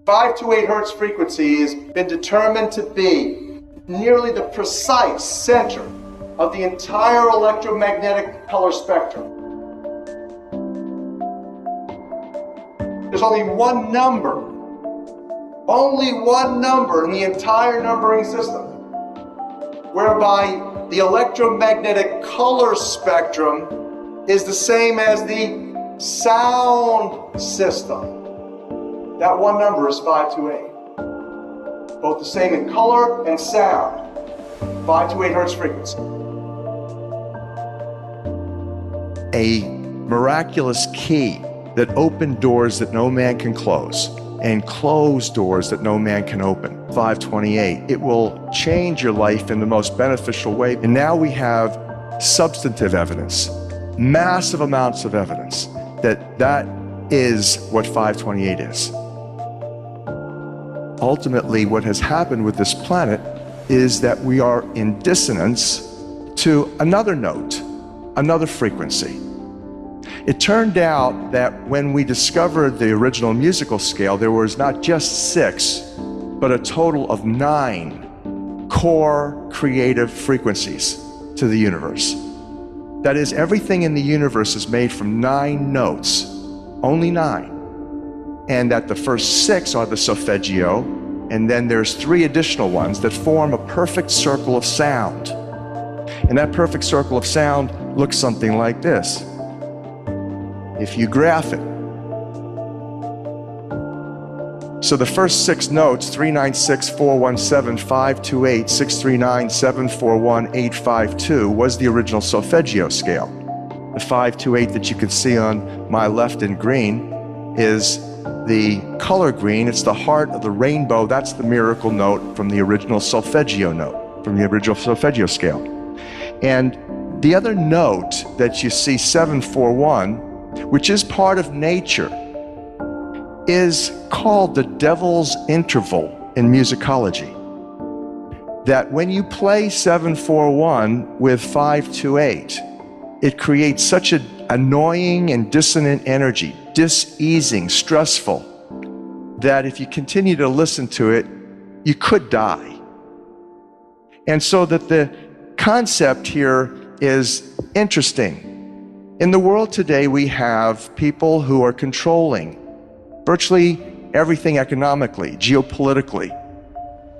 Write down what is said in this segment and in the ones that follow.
528 hertz frequency has been determined to be nearly the precise center of the entire electromagnetic color spectrum. There's only one number in the entire numbering system whereby the electromagnetic color spectrum is the same as the sound system. That one number is 528. Both the same in color and sound. 528 hertz frequency. A miraculous key that opened doors that no man can close and close doors that no man can open. 528. It will change your life in the most beneficial way. And now we have substantive evidence, massive amounts of evidence that is what 528 is. Ultimately, what has happened with this planet is that we are in dissonance to another note, another frequency. It turned out that when we discovered the original musical scale, there was not just 6, but a total of 9 core creative frequencies to the universe. That is, everything in the universe is made from 9 notes, only 9. And that the first 6 are the solfeggio, and then there's 3 additional ones that form a perfect circle of sound. And that perfect circle of sound looks something like this. If you graph it. So the first 6 notes, 396, 417, 528, 639, 741, 852, was the original solfeggio scale. The 528 that you can see on my left in green is the color green. It's the heart of the rainbow. That's the miracle note from the original solfeggio note, from the original solfeggio scale. And the other note that you see, 741, which is part of nature, is called the devil's interval in musicology. That when you play 741 with 528, it creates such an annoying and dissonant energy, diseasing, stressful, that if you continue to listen to it, you could die. And so that the concept here is interesting. In the world today, we have people who are controlling virtually everything economically, geopolitically.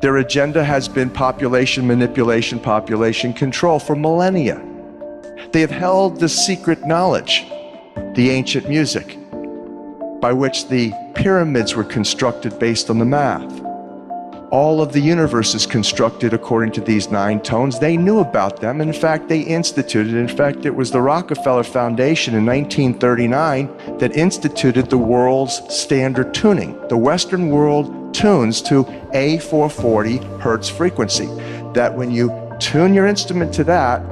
Their agenda has been population manipulation, population control for millennia. They have held the secret knowledge, the ancient music, by which the pyramids were constructed based on the math. All of the universe is constructed according to these 9 tones. They knew about them. In fact, they instituted. In fact, it was the Rockefeller Foundation in 1939 that instituted the world's standard tuning. The Western world tunes to a 440 hertz frequency. That when you tune your instrument to that,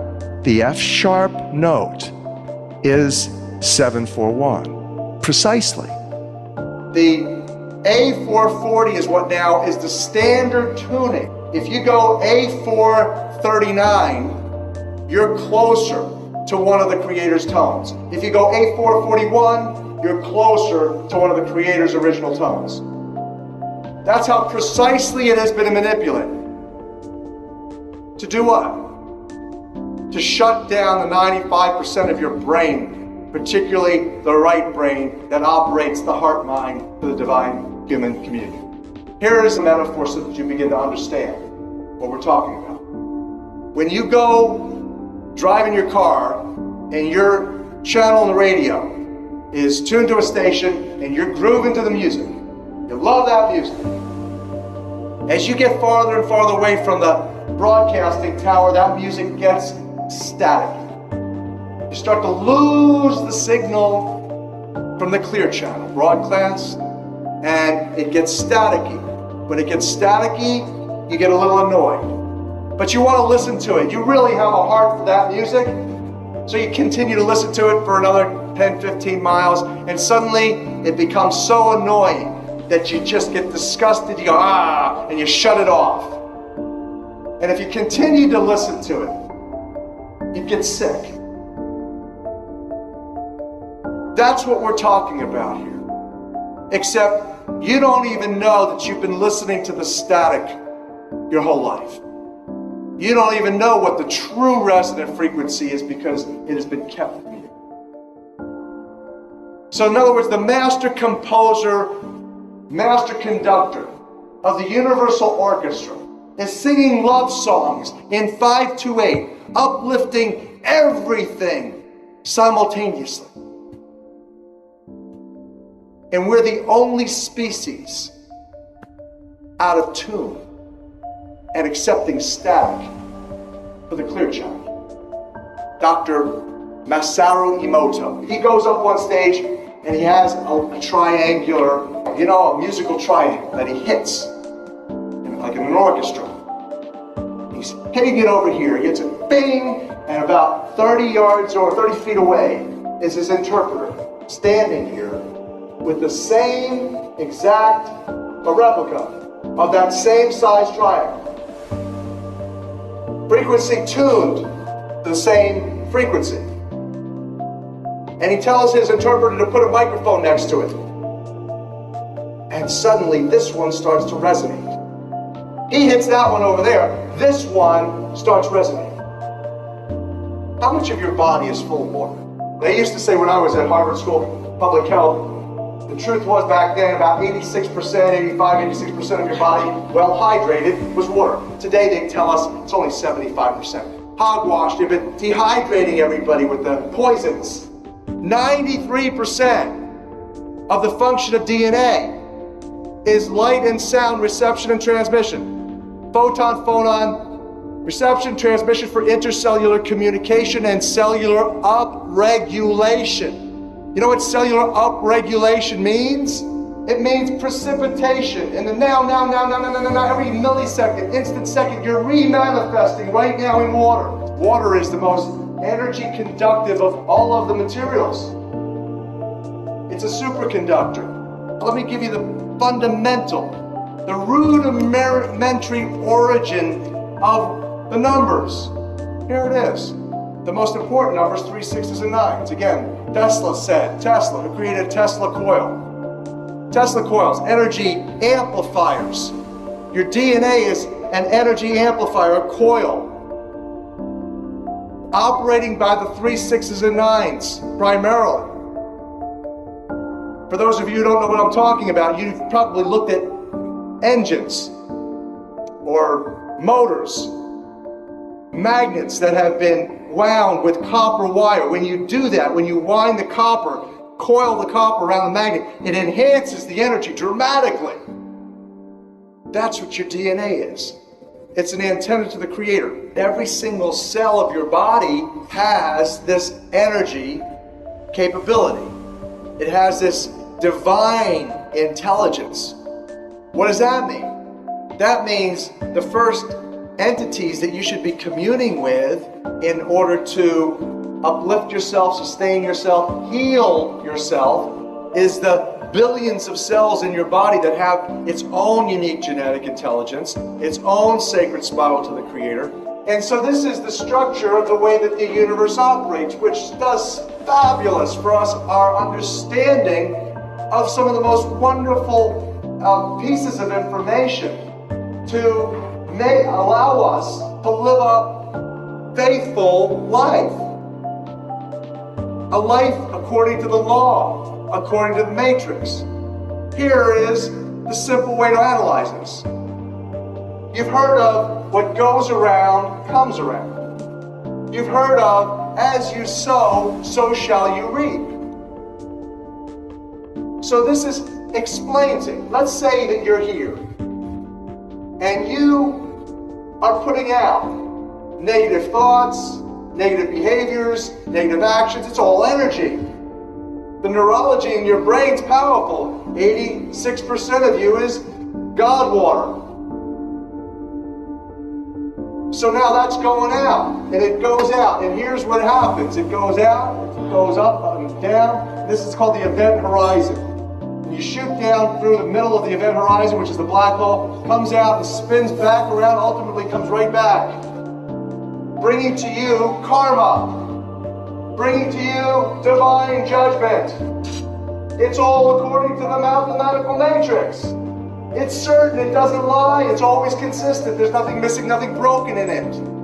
the F sharp note is 741. Precisely. The A440 is what now is the standard tuning. If you go A439, you're closer to one of the creator's tones. If you go A441, you're closer to one of the creator's original tones. That's how precisely it has been manipulated. To do what? To shut down the 95% of your brain, particularly the right brain that operates the heart-mind to the divine human community. Here is a metaphor so that you begin to understand what we're talking about. When you go driving your car and your channel on the radio is tuned to a station and you're grooving to the music, you love that music. As you get farther and farther away from the broadcasting tower, that music gets static. You start to lose the signal from the clear channel, broadcast, and it gets staticky. When it gets staticky, you get a little annoyed. But you want to listen to it. You really have a heart for that music, so you continue to listen to it for another 10, 15 miles, and suddenly it becomes so annoying that you just get disgusted. You go, ah, and you shut it off. And if you continue to listen to it, you get sick. That's what we're talking about here. Except you don't even know that you've been listening to the static your whole life. You don't even know what the true resonant frequency is because it has been kept from you. So in other words, the master composer, master conductor of the Universal Orchestra is singing love songs in 528, uplifting everything simultaneously. And we're the only species out of tune and accepting static for the clear channel. Dr. Masaru Emoto. He goes up on stage and he has a triangular, a musical triangle that he hits, like in an orchestra. He's hitting it over here. He hits it, bing, and about 30 yards or 30 feet away is his interpreter standing here with the same exact replica of that same size triangle. Frequency tuned to the same frequency. And he tells his interpreter to put a microphone next to it. And suddenly this one starts to resonate. He hits that one over there. This one starts resonating. How much of your body is full of water? They used to say when I was at Harvard School of Public Health, the truth was back then about 86%, 86% of your body, well hydrated, was water. Today they tell us it's only 75%. Hogwash, they've been dehydrating everybody with the poisons. 93% of the function of DNA is light and sound reception and transmission. Photon, phonon, reception, transmission for intercellular communication and cellular upregulation. You know what cellular upregulation means? It means precipitation. In the now, every millisecond, instant second, you're remanifesting right now in water. Water is the most energy conductive of all of the materials. It's a superconductor. Let me give you the fundamental, the rudimentary origin of the numbers. Here it is. The most important numbers, 3, 6s, and 9s. Again, Tesla, who created Tesla coil. Tesla coils, energy amplifiers. Your DNA is an energy amplifier, a coil, operating by the 3, 6s, and 9s primarily. For those of you who don't know what I'm talking about, you've probably looked at engines or motors, magnets that have been wound with copper wire. When you do that, when you wind the copper, coil the copper around the magnet, it enhances the energy dramatically. That's what your DNA is. It's an antenna to the Creator. Every single cell of your body has this energy capability. It has this divine intelligence. What does that mean? That means the first entities that you should be communing with in order to uplift yourself, sustain yourself, heal yourself, is the billions of cells in your body that have its own unique genetic intelligence, its own sacred spiral to the Creator. And so this is the structure of the way that the universe operates, which does fabulous for us, our understanding of some of the most wonderful pieces of information to allow us to live a faithful life. A life according to the law, according to the matrix. Here is the simple way to analyze this. You've heard of what goes around comes around. You've heard of as you sow, so shall you reap. So this explains it. Let's say that you're here and you are putting out negative thoughts, negative behaviors, negative actions. It's all energy. The neurology in your brain's powerful. 86% of you is God water. So now that's going out, and it goes out, and here's what happens. It goes out, it goes up and down. This is called the event horizon. You shoot down through the middle of the event horizon, which is the black hole, comes out and spins back around, ultimately comes right back, bringing to you karma, bringing to you divine judgment. It's all according to the mathematical matrix. It's certain, it doesn't lie, it's always consistent. There's nothing missing, nothing broken in it.